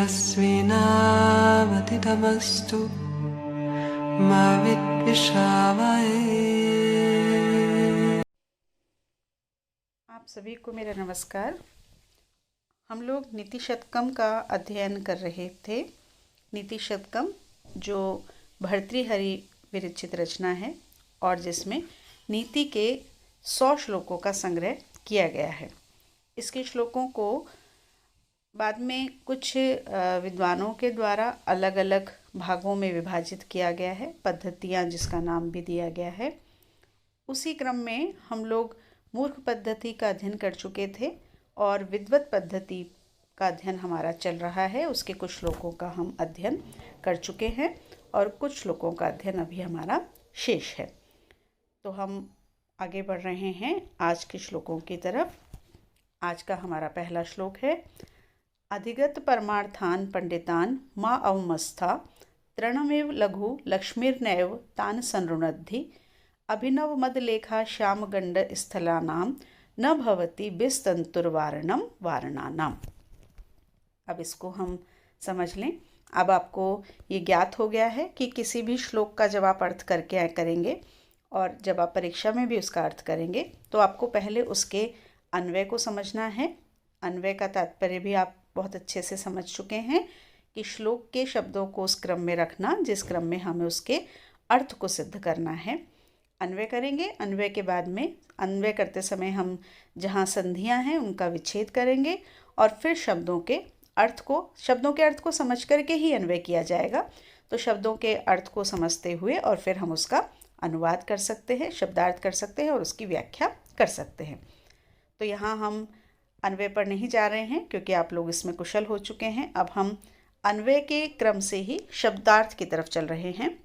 तेजस्विनावतितमस्तु मा विद्विषावहै। आप सभी को मेरा नमस्कार। हम लोग नीति शतकम का अध्ययन कर रहे थे। नीति शतकम जो भर्तृहरि विरचित रचना है और जिसमें नीति के 100 श्लोकों का संग्रह किया गया है। इसके श्लोकों को बाद में कुछ विद्वानों के द्वारा अलग अलग भागों में विभाजित किया गया है, पद्धतियाँ जिसका नाम भी दिया गया है। उसी क्रम में हम लोग मूर्ख पद्धति का अध्ययन कर चुके थे और विद्वत पद्धति का अध्ययन हमारा चल रहा है। उसके कुछ श्लोकों का हम अध्ययन कर चुके हैं और कुछ श्लोकों का अध्ययन अभी हमारा शेष है। तो हम आगे बढ़ रहे हैं आज के श्लोकों की तरफ। आज का हमारा पहला श्लोक है, अधिगत परमार्थान पंडितान मा अवमस्था तृणमेव लघु लक्ष्मीर्नैव तान संरुणद्धि अभिनव मदलेखा श्यामगंड स्थलानाम न भवति बिस्तंतुर्वारणम वारणानाम। अब इसको हम समझ लें। अब आपको ये ज्ञात हो गया है कि किसी भी श्लोक का जब आप अर्थ करके करेंगे और जब आप परीक्षा में भी उसका अर्थ करेंगे तो आपको पहले उसके अन्वय को समझना है। अन्वय का तात्पर्य भी आप बहुत अच्छे से समझ चुके हैं कि श्लोक के शब्दों को उस क्रम में रखना जिस क्रम में हमें उसके अर्थ को सिद्ध करना है। अन्वय करेंगे, अन्वय के बाद में अन्वय करते समय हम जहाँ संधियाँ हैं उनका विच्छेद करेंगे और फिर शब्दों के अर्थ को समझ करके ही अन्वय किया जाएगा। तो शब्दों के अर्थ को समझते हुए और फिर हम उसका अनुवाद कर सकते हैं, शब्दार्थ कर सकते हैं और उसकी व्याख्या कर सकते हैं। तो यहाँ हम अन्वय पर नहीं जा रहे हैं क्योंकि आप लोग इसमें कुशल हो चुके हैं। अब हम अन्वय के क्रम से ही शब्दार्थ की तरफ चल रहे हैं।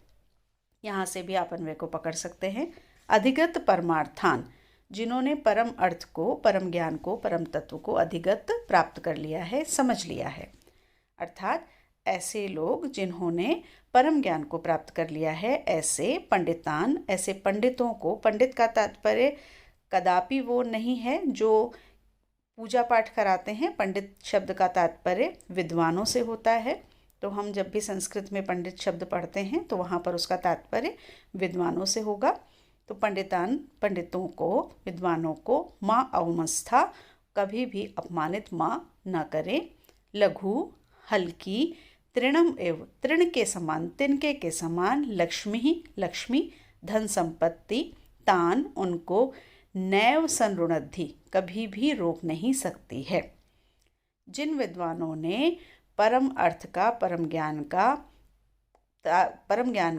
यहाँ से भी आप अन्वय को पकड़ सकते हैं। अधिगत परमार्थान, जिन्होंने परम अर्थ को, परम ज्ञान को, परम तत्व को अधिगत प्राप्त कर लिया है, समझ लिया है। अर्थात ऐसे लोग जिन्होंने परम ज्ञान को प्राप्त कर लिया है, ऐसे पंडितान, ऐसे पंडितों को, पंडित का तात्पर्य कदापि वो नहीं है जो पूजा पाठ कराते हैं। पंडित शब्द का तात्पर्य विद्वानों से होता है। तो हम जब भी संस्कृत में पंडित शब्द पढ़ते हैं तो वहाँ पर उसका तात्पर्य विद्वानों से होगा। तो पंडितान, पंडितों को, विद्वानों को माँ अवमस्था, कभी भी अपमानित माँ न करें। लघु, हल्की, तृणम एव, तृण के समान, तिनके के समान, लक्ष्मी, लक्ष्मी, धन संपत्ति, तान, उनको, नैव संरुणद्धि, कभी भी रोक नहीं सकती है। जिन विद्वानों ने परम अर्थ का, परम ज्ञान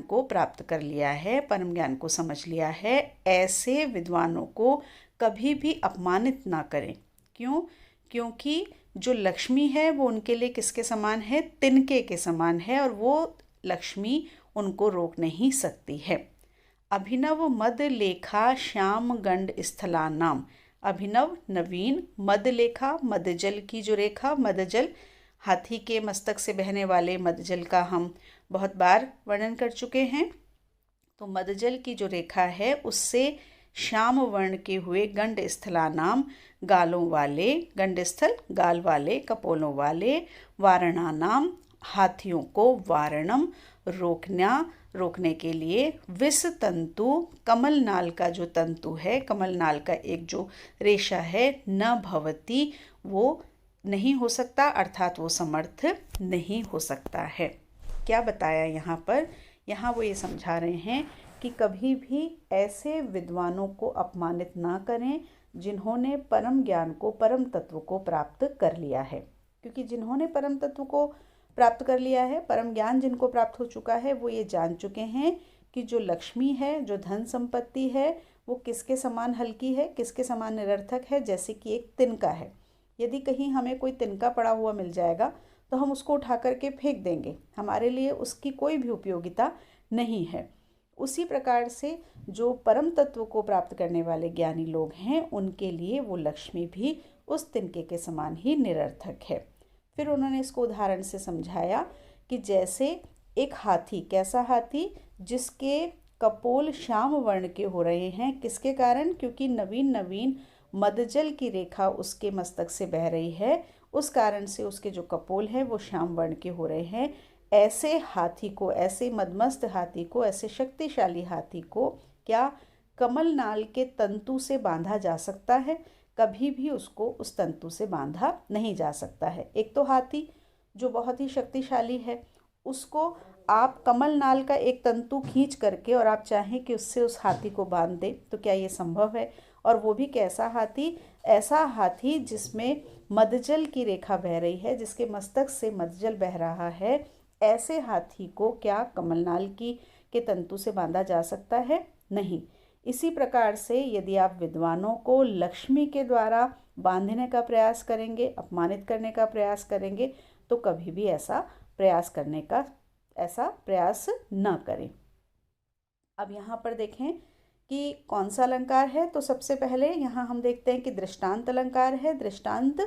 को प्राप्त कर लिया है, परम ज्ञान को समझ लिया है, ऐसे विद्वानों को कभी भी अपमानित ना करें। क्यों? क्योंकि जो लक्ष्मी है वो उनके लिए किसके समान है? तिनके के समान है और वो लक्ष्मी उनको रोक नहीं सकती है। अभिनव मद लेखा श्याम गंड स्थलानाम, अभिनव नवीन, मद लेखा, मदजल की जो रेखा, मदजल हाथी के मस्तक से बहने वाले मदजल का हम बहुत बार वर्णन कर चुके हैं। तो मदजल की जो रेखा है उससे श्याम वर्ण के हुए गंड स्थलानाम, गालों वाले, गंड स्थल गाल वाले, कपोलों वाले, वारणानाम, हाथियों को, वारणम रोकने के लिए, विष तंतु, कमल नाल का जो तंतु है, कमल नाल का एक जो रेशा है, न भवती, वो नहीं हो सकता, अर्थात वो समर्थ नहीं हो सकता है। क्या बताया यहाँ पर? यहाँ वो ये समझा रहे हैं कि कभी भी ऐसे विद्वानों को अपमानित ना करें जिन्होंने परम ज्ञान को, परम तत्व को प्राप्त कर लिया है। क्योंकि जिन्होंने परम तत्व को प्राप्त कर लिया है, परम ज्ञान जिनको प्राप्त हो चुका है, वो ये जान चुके हैं कि जो लक्ष्मी है, जो धन संपत्ति है, वो किसके समान हल्की है, किसके समान निरर्थक है, जैसे कि एक तिनका है। यदि कहीं हमें कोई तिनका पड़ा हुआ मिल जाएगा तो हम उसको उठा करके फेंक देंगे, हमारे लिए उसकी कोई भी उपयोगिता नहीं है। उसी प्रकार से जो परम तत्व को प्राप्त करने वाले ज्ञानी लोग हैं, उनके लिए वो लक्ष्मी भी उस तिनके के समान ही निरर्थक है। फिर उन्होंने इसको उदाहरण से समझाया कि जैसे एक हाथी, कैसा हाथी? जिसके कपोल श्याम वर्ण के हो रहे हैं। किसके कारण? क्योंकि नवीन नवीन मदजल की रेखा उसके मस्तक से बह रही है, उस कारण से उसके जो कपोल हैं वो श्याम वर्ण के हो रहे हैं। ऐसे हाथी को, ऐसे मदमस्त हाथी को, ऐसे शक्तिशाली हाथी को क्या कमल नाल के तंतु से बांधा जा सकता है? कभी भी उसको उस तंतु से बांधा नहीं जा सकता है। एक तो हाथी जो बहुत ही शक्तिशाली है, उसको आप कमल नाल का एक तंतु खींच करके और आप चाहें कि उससे उस हाथी को बांध दें, तो क्या ये संभव है? और वो भी कैसा हाथी? ऐसा हाथी जिसमें मदजल की रेखा बह रही है, जिसके मस्तक से मदजल बह रहा है। ऐसे हाथी को क्या कमलनाल के तंतु से बांधा जा सकता है? नहीं। इसी प्रकार से यदि आप विद्वानों को लक्ष्मी के द्वारा बांधने का प्रयास करेंगे, अपमानित करने का प्रयास करेंगे, तो कभी भी ऐसा प्रयास न करें। अब यहाँ पर देखें कि कौन सा अलंकार है। तो सबसे पहले यहाँ हम देखते हैं कि दृष्टांत अलंकार है। दृष्टांत,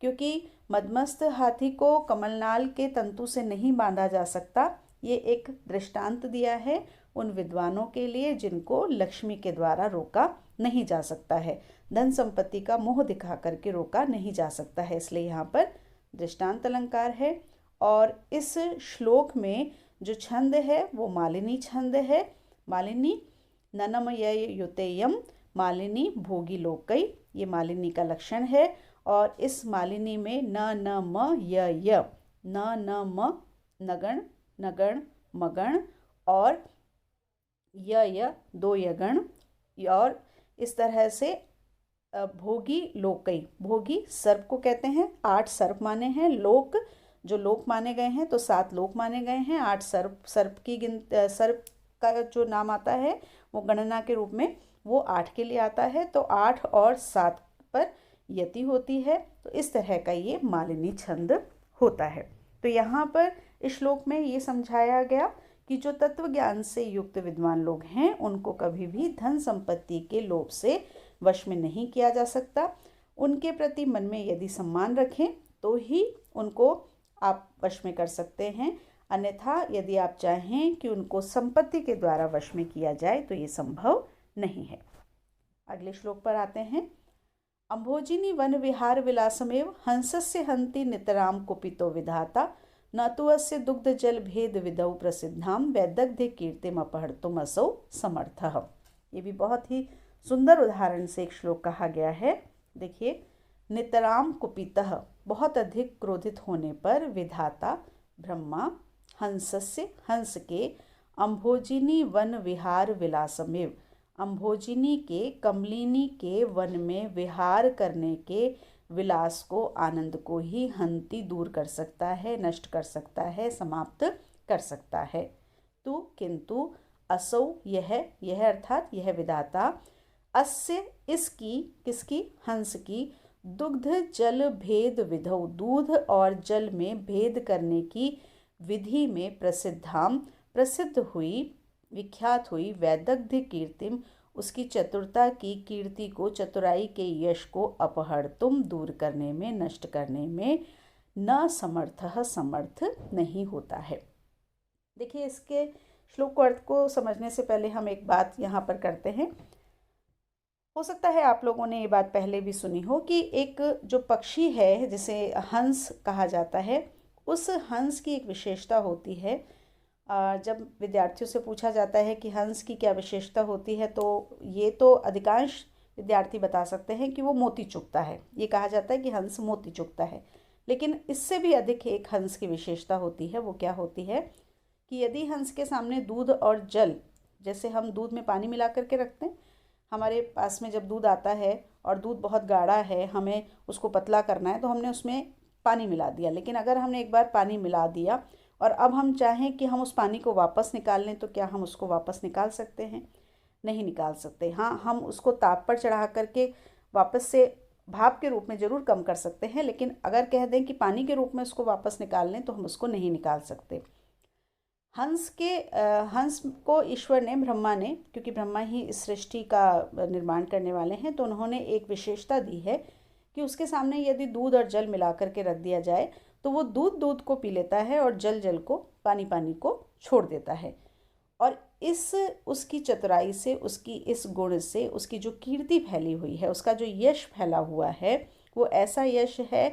क्योंकि मदमस्त हाथी को कमलनाल के तंतु से नहीं बांधा जा सकता, ये एक दृष्टांत दिया है उन विद्वानों के लिए जिनको लक्ष्मी के द्वारा रोका नहीं जा सकता है, धन संपत्ति का मोह दिखा करके रोका नहीं जा सकता है, इसलिए यहाँ पर दृष्टांत अलंकार है। और इस श्लोक में जो छंद है वो मालिनी छंद है। मालिनी ननमयुतेयम, मालिनी भोगी लोकई, ये मालिनी का लक्षण है। और इस मालिनी में न म य न म नगण नगण मगण और य दो यगण, और इस तरह से भोगी लोकई, भोगी सर्प को कहते हैं, 8 सर्प माने हैं। लोक, जो लोक माने गए हैं तो 7 लोक माने गए हैं। 8 सर्प का जो नाम आता है वो गणना के रूप में वो 8 के लिए आता है, तो 8 और 7 पर यति होती है। तो इस तरह का ये मालिनी छंद होता है। तो यहाँ पर इस श्लोक में ये समझाया गया कि जो तत्व ज्ञान से युक्त विद्वान लोग हैं उनको कभी भी धन संपत्ति के लोभ से वश में नहीं किया जा सकता। उनके प्रति मन में यदि सम्मान रखें तो ही उनको आप वश में कर सकते हैं, अन्यथा यदि आप चाहें कि उनको संपत्ति के द्वारा वश में किया जाए तो ये संभव नहीं है। अगले श्लोक पर आते हैं। अम्भोजिनी वन विहार विलासमेव हंसस्य हंति नितराम कुपितो विधाता, न तो अस्य दुग्ध जल भेद विदौ प्रसिद्धाम वैदग्ध्य कीर्तिम अपहर्तुम असौ समर्थः। ये भी बहुत ही सुंदर उदाहरण से एक श्लोक कहा गया है। देखिए, नितराम कुपितः, बहुत अधिक क्रोधित होने पर, विधाता ब्रह्मा, हंसस्य, हंस के, अम्भोजिनी वन विहार विलासमेव, अम्भोजिनी के, कमलिनी के वन में विहार करने के विलास को, आनंद को ही हंति दूर कर सकता है, नष्ट कर सकता है, समाप्त कर सकता है। तो किंतु असौ, यह अर्थात यह विधाता, अस्य इसकी, किसकी? हंस की, दुग्ध जल भेद विधौ, दूध और जल में भेद करने की विधि में प्रसिद्धाम, प्रसिद्ध हुई, विख्यात हुई, वैदग्ध्य कीर्तिम, उसकी चतुरता की कीर्ति को, चतुराई के यश को, अपहर्तुम, दूर करने में, नष्ट करने में, न समर्थः, समर्थ नहीं होता है। देखिए, इसके श्लोक को, अर्थ को समझने से पहले हम एक बात यहाँ पर करते हैं। हो सकता है आप लोगों ने ये बात पहले भी सुनी हो कि एक जो पक्षी है जिसे हंस कहा जाता है, उस हंस की एक विशेषता होती है। जब विद्यार्थियों से पूछा जाता है कि हंस की क्या विशेषता होती है, तो ये तो अधिकांश विद्यार्थी बता सकते हैं कि वो मोती चुगता है। ये कहा जाता है कि हंस मोती चुगता है, लेकिन इससे भी अधिक एक हंस की विशेषता होती है। वो क्या होती है कि यदि हंस के सामने दूध और जल, जैसे हम दूध में पानी मिला करके रखते हैं, हमारे पास में जब दूध आता है और दूध बहुत गाढ़ा है, हमें उसको पतला करना है, तो हमने उसमें पानी मिला दिया। लेकिन अगर हमने एक बार पानी मिला दिया और अब हम चाहें कि हम उस पानी को वापस निकाल लें, तो क्या हम उसको वापस निकाल सकते हैं? नहीं निकाल सकते। हाँ, हम उसको ताप पर चढ़ा करके वापस से भाप के रूप में ज़रूर कम कर सकते हैं, लेकिन अगर कह दें कि पानी के रूप में उसको वापस निकाल लें तो हम उसको नहीं निकाल सकते। हंस को ईश्वर ने, ब्रह्मा ने, क्योंकि ब्रह्मा ही इस सृष्टि का निर्माण करने वाले हैं, तो उन्होंने एक विशेषता दी है कि उसके सामने यदि दूध और जल मिला करके रख दिया जाए तो वो दूध को पी लेता है और जल को, पानी को छोड़ देता है। और इस उसकी चतुराई से, उसकी इस गुण से, उसकी जो कीर्ति फैली हुई है, उसका जो यश फैला हुआ है, वो ऐसा यश है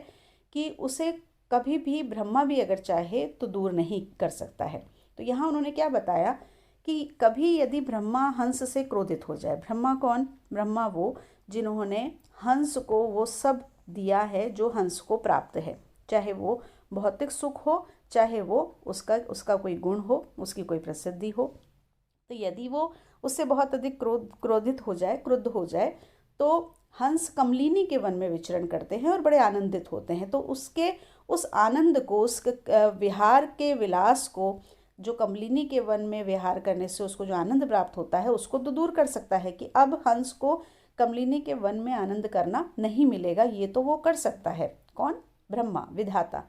कि उसे कभी भी ब्रह्मा भी अगर चाहे तो दूर नहीं कर सकता है। तो यहाँ उन्होंने क्या बताया कि कभी यदि ब्रह्मा हंस से क्रोधित हो जाए, ब्रह्मा कौन? ब्रह्मा वो जिन्होंने हंस को वो सब दिया है जो हंस को प्राप्त है, चाहे वो भौतिक सुख हो, चाहे वो उसका कोई गुण हो, उसकी कोई प्रसिद्धि हो। तो यदि वो उससे बहुत अधिक क्रोधित हो जाए, क्रुद्ध हो जाए, तो हंस कमलिनी के वन में विचरण करते हैं और बड़े आनंदित होते हैं। तो उसके उस आनंद को, उस विहार के विलास को, जो कमलिनी के वन में विहार करने से उसको जो आनंद प्राप्त होता है, उसको तो दूर कर सकता है कि अब हंस को कमलिनी के वन में आनंद करना नहीं मिलेगा, ये तो वो कर सकता है। कौन? ब्रह्मा, विधाता।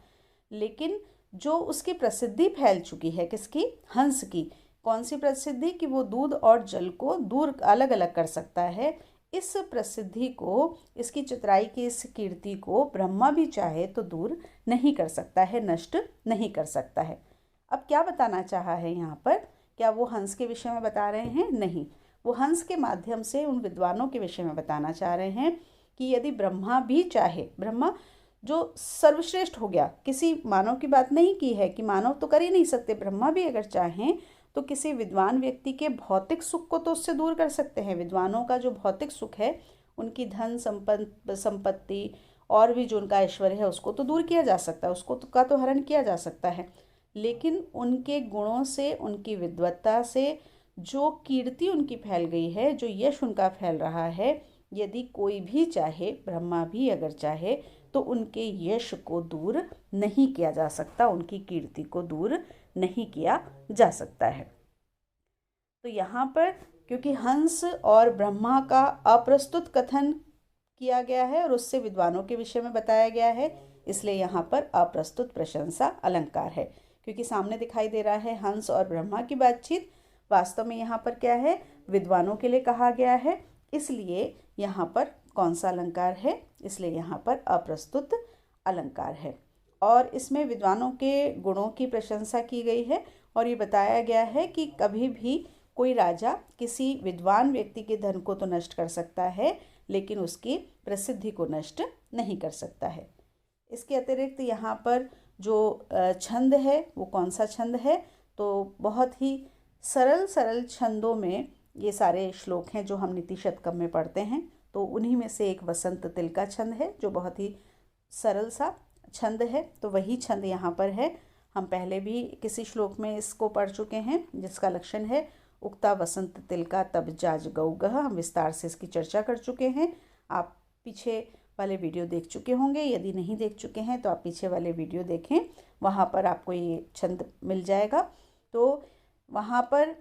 लेकिन जो उसकी प्रसिद्धि फैल चुकी है, किसकी? हंस की। कौन सी प्रसिद्धि? कि वो दूध और जल को दूर अलग अलग कर सकता है। इस प्रसिद्धि को, इसकी चतुराई की इस कीर्ति को ब्रह्मा भी चाहे तो दूर नहीं कर सकता है, नष्ट नहीं कर सकता है। अब क्या बताना चाहा है यहाँ पर? क्या वो हंस के विषय में बता रहे हैं? नहीं, वो हंस के माध्यम से उन विद्वानों के विषय में बताना चाह रहे हैं कि यदि ब्रह्मा भी चाहे, ब्रह्मा जो सर्वश्रेष्ठ हो गया, किसी मानव की बात नहीं की है कि मानव तो कर ही नहीं सकते, ब्रह्मा भी अगर चाहें तो किसी विद्वान व्यक्ति के भौतिक सुख को तो उससे दूर कर सकते हैं। विद्वानों का जो भौतिक सुख है, उनकी धन संपत्ति और भी जो उनका ऐश्वर्य है, उसको तो दूर किया जा सकता है, उसको तो हरण किया जा सकता है। लेकिन उनके गुणों से, उनकी विद्वत्ता से जो कीर्ति उनकी फैल गई है, जो यश उनका फैल रहा है, यदि कोई भी चाहे, ब्रह्मा भी अगर चाहे, तो उनके यश को दूर नहीं किया जा सकता, उनकी कीर्ति को दूर नहीं किया जा सकता है। तो यहाँ पर क्योंकि हंस और ब्रह्मा का अप्रस्तुत कथन किया गया है और उससे विद्वानों के विषय में बताया गया है, इसलिए यहाँ पर अप्रस्तुत प्रशंसा अलंकार है। क्योंकि सामने दिखाई दे रहा है हंस और ब्रह्मा की बातचीत, वास्तव में यहाँ पर क्या है? विद्वानों के लिए कहा गया है, इसलिए यहाँ पर कौन सा अलंकार है? इसलिए यहाँ पर अप्रस्तुत अलंकार है। और इसमें विद्वानों के गुणों की प्रशंसा की गई है और ये बताया गया है कि कभी भी कोई राजा किसी विद्वान व्यक्ति के धन को तो नष्ट कर सकता है, लेकिन उसकी प्रसिद्धि को नष्ट नहीं कर सकता है। इसके अतिरिक्त यहाँ पर जो छंद है, वो कौन सा छंद है? तो बहुत ही सरल सरल छंदों में ये सारे श्लोक हैं जो हम नीति शतकम में पढ़ते हैं। तो उन्हीं में से एक वसंत तिल का छंद है जो बहुत ही सरल सा छंद है। तो वही छंद यहाँ पर है। हम पहले भी किसी श्लोक में इसको पढ़ चुके हैं, जिसका लक्षण है उक्ता वसंत तिल का तब जाज गौगह। हम विस्तार से इसकी चर्चा कर चुके हैं। आप पीछे वाले वीडियो देख चुके होंगे, यदि नहीं देख चुके हैं तो आप पीछे वाले वीडियो देखें, वहाँ पर आपको ये छंद मिल जाएगा। तो वहाँ पर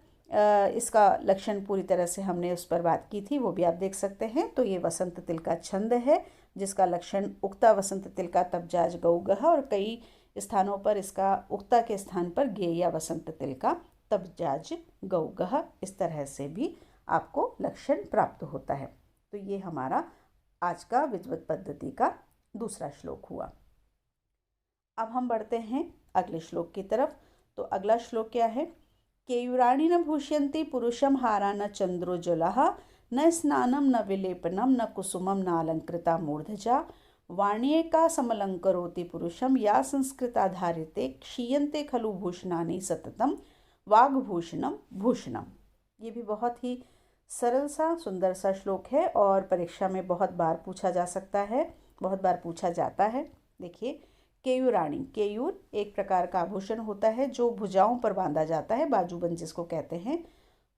इसका लक्षण पूरी तरह से हमने उस पर बात की थी, वो भी आप देख सकते हैं। तो ये वसंत तिल का छंद है जिसका लक्षण उक्ता वसंत तिल का तब जाज गौगह, और कई स्थानों पर इसका उक्ता के स्थान पर गेया वसंत तिल का तब जाज गौगह, इस तरह से भी आपको लक्षण प्राप्त होता है। तो ये हमारा आज का विद्वत पद्धति का दूसरा श्लोक हुआ। अब हम बढ़ते हैं अगले श्लोक की तरफ। तो अगला श्लोक क्या है? केयूराणि न भूष्यन्ति पुरुषम हारा न चंद्रोज्ज्वलः न स्नानं न विलेपनं न कुसुमं न अलंकृता मूर्धजा वाण्येका समलंकरोति पुरुषम या संस्कृताधारिते क्षीयन्ते खलु भूषणानि सततम वाग्भूषणम भूषणम। ये भी बहुत ही सरल सा सुंदर सा श्लोक है और परीक्षा में बहुत बार पूछा जा सकता है, बहुत बार पूछा जाता है। देखिए, केयूराणी, केयूर एक प्रकार का आभूषण होता है जो भुजाओं पर बांधा जाता है, बाजूबंद जिसको कहते हैं।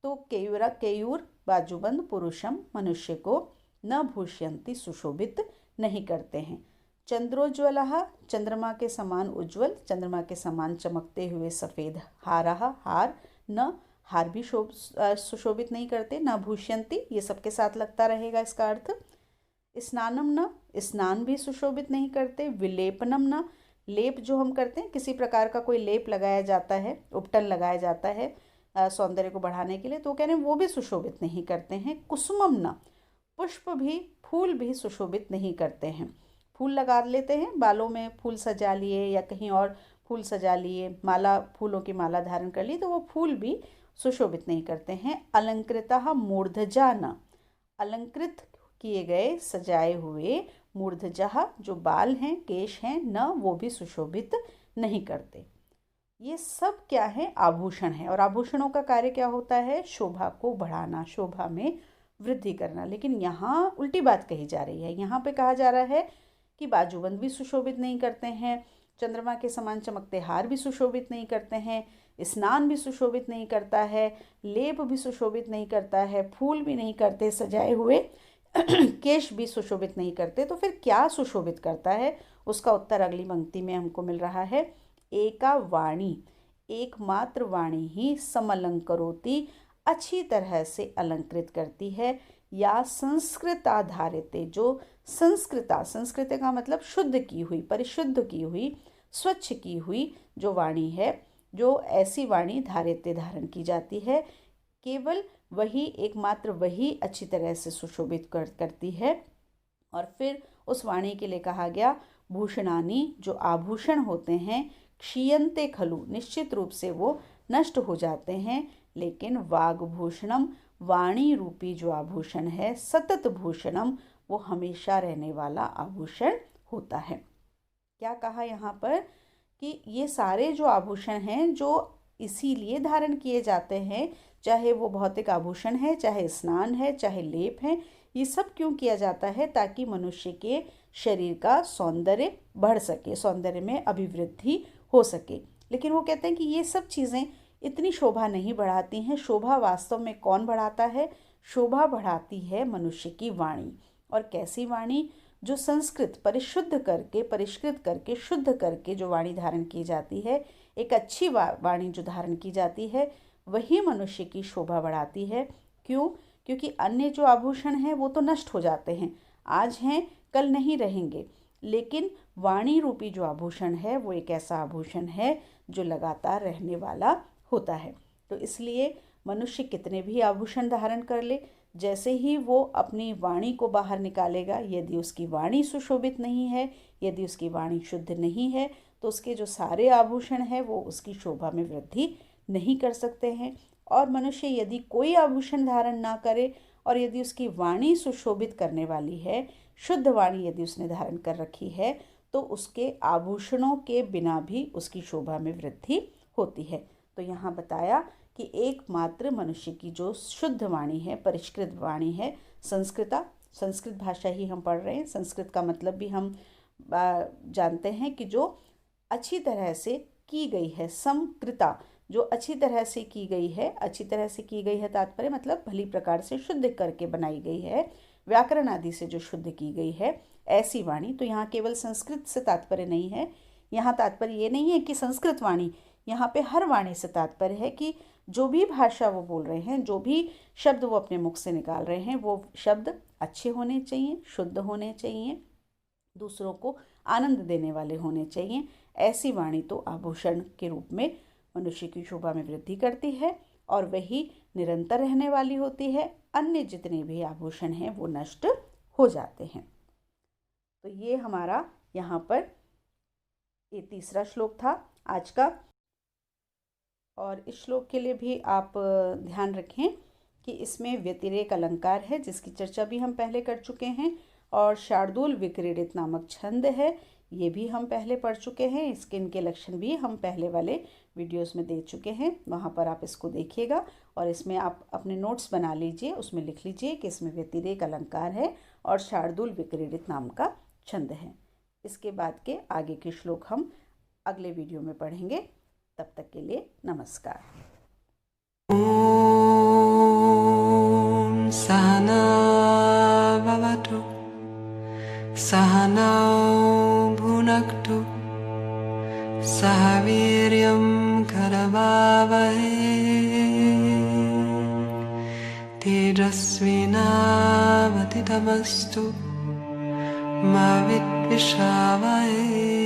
तो केयूर बाजूबंद पुरुषम मनुष्य को न भूष्यन्ति सुशोभित नहीं करते हैं। चंद्रोज्ज्वलः चंद्रमा के समान उज्ज्वल, चंद्रमा के समान चमकते हुए सफ़ेद हारः हार, न हार भी सुशोभित नहीं करते, न भूष्यन्ति ये सबके साथ लगता रहेगा इसका अर्थ। स्नानम न स्नान भी सुशोभित नहीं करते, विलेपनम न लेप जो हम करते हैं, किसी प्रकार का कोई लेप लगाया जाता है, उपटन लगाया जाता है सौंदर्य को बढ़ाने के लिए, तो कह रहे हैं वो भी सुशोभित नहीं करते हैं। कुसुमम न पुष्प भी, फूल भी सुशोभित नहीं करते हैं। फूल लगा लेते हैं, बालों में फूल सजा लिए या कहीं और फूल सजा लिए, माला, फूलों की माला धारण कर ली, तो वो फूल भी सुशोभित नहीं करते हैं। अलंकृतः मूर्धजा न, अलंकृत किए गए सजाए हुए, मूर्धजः जो बाल हैं, केश हैं, न वो भी सुशोभित नहीं करते। ये सब क्या है? आभूषण है। और आभूषणों का कार्य क्या होता है? शोभा को बढ़ाना, शोभा में वृद्धि करना। लेकिन यहाँ उल्टी बात कही जा रही है। यहाँ पे कहा जा रहा है कि बाजूबंद भी सुशोभित नहीं करते हैं, चंद्रमा के समान चमकते हार भी सुशोभित नहीं करते हैं, स्नान भी सुशोभित नहीं करता है, लेप भी सुशोभित नहीं करता है, फूल भी नहीं करते, सजाए हुए केश भी सुशोभित नहीं करते। तो फिर क्या सुशोभित करता है? उसका उत्तर अगली पंक्ति में हमको मिल रहा है। एका वाणी, एकमात्र वाणी ही समलंकरोति, अच्छी तरह से अलंकृत करती है। या संस्कृताधारिते, जो संस्कृता, संस्कृत का मतलब शुद्ध की हुई, परिशुद्ध की हुई, स्वच्छ की हुई जो वाणी है, जो ऐसी वाणी धारिते धारण की जाती है, केवल वही, एकमात्र वही अच्छी तरह से सुशोभित करती है। और फिर उस वाणी के लिए कहा गया भूषणानि, जो आभूषण होते हैं, क्षीयन्ते खलु, निश्चित रूप से वो नष्ट हो जाते हैं। लेकिन वाग्भूषणम, वाणी रूपी जो आभूषण है, सतत भूषणम, वो हमेशा रहने वाला आभूषण होता है। क्या कहा यहाँ पर कि ये सारे जो आभूषण हैं जो इसीलिए धारण किए जाते हैं, चाहे वो भौतिक आभूषण है, चाहे स्नान है, चाहे लेप है, ये सब क्यों किया जाता है? ताकि मनुष्य के शरीर का सौंदर्य बढ़ सके, सौंदर्य में अभिवृद्धि हो सके। लेकिन वो कहते हैं कि ये सब चीज़ें इतनी शोभा नहीं बढ़ाती हैं। शोभा वास्तव में कौन बढ़ाता है? शोभा बढ़ाती है मनुष्य की वाणी। और कैसी वाणी? जो संस्कृत, परिशुद्ध करके, परिष्कृत करके, शुद्ध करके जो वाणी धारण की जाती है, एक अच्छी वाणी जो धारण की जाती है, वही मनुष्य की शोभा बढ़ाती है। क्यों? क्योंकि अन्य जो आभूषण हैं वो तो नष्ट हो जाते हैं, आज हैं कल नहीं रहेंगे। लेकिन वाणी रूपी जो आभूषण है वो एक ऐसा आभूषण है जो लगातार रहने वाला होता है। तो इसलिए मनुष्य कितने भी आभूषण धारण कर ले, जैसे ही वो अपनी वाणी को बाहर निकालेगा, यदि उसकी वाणी सुशोभित नहीं है, यदि उसकी वाणी शुद्ध नहीं है, तो उसके जो सारे आभूषण हैं वो उसकी शोभा में वृद्धि नहीं कर सकते हैं। और मनुष्य यदि कोई आभूषण धारण ना करे और यदि उसकी वाणी सुशोभित करने वाली है, शुद्ध वाणी यदि उसने धारण कर रखी है, तो उसके आभूषणों के बिना भी उसकी शोभा में वृद्धि होती है। तो यहाँ बताया कि एकमात्र मनुष्य की जो शुद्ध वाणी है, परिष्कृत वाणी है, संस्कृत भाषा ही हम पढ़ रहे हैं। संस्कृत का मतलब भी हम जानते हैं कि जो अच्छी तरह से की गई है, समकृता, जो अच्छी तरह से की गई है, अच्छी तरह से की गई है तात्पर्य मतलब भली प्रकार से शुद्ध करके बनाई गई है, व्याकरण आदि से जो शुद्ध की गई है, ऐसी वाणी। तो यहाँ केवल संस्कृत से तात्पर्य नहीं है, यहाँ तात्पर्य ये नहीं है कि संस्कृत वाणी, यहाँ पे हर वाणी से तात्पर्य है कि जो भी भाषा वो बोल रहे हैं, जो भी शब्द वो अपने मुख से निकाल रहे हैं, वो शब्द अच्छे होने चाहिए, शुद्ध होने चाहिए, दूसरों को आनंद देने वाले होने चाहिए। ऐसी वाणी तो आभूषण के रूप में मनुष्य की शोभा में वृद्धि करती है और वही निरंतर रहने वाली होती है। अन्य जितने भी आभूषण हैं वो नष्ट हो जाते हैं। तो ये हमारा यहाँ पर ये तीसरा श्लोक था आज का। और इस श्लोक के लिए भी आप ध्यान रखें कि इसमें व्यतिरेक अलंकार है, जिसकी चर्चा भी हम पहले कर चुके हैं, और शार्दूल विक्रीडित नामक छंद है, ये भी हम पहले पढ़ चुके हैं। इसके इनके लक्षण भी हम पहले वाले वीडियोस में दे चुके हैं, वहाँ पर आप इसको देखिएगा और इसमें आप अपने नोट्स बना लीजिए, उसमें लिख लीजिए कि इसमें व्यतिरेक अलंकार है और शार्दूल विक्रीडित नाम का छंद है। इसके बाद के आगे के श्लोक हम अगले वीडियो में पढ़ेंगे। तब तक के लिए नमस्कार। ॐ सहना भवतु सहनौ भुनक्तु सह वीर्यं करवावहै तेजस्विनावधीतमस्तु मा विद्विषावहै।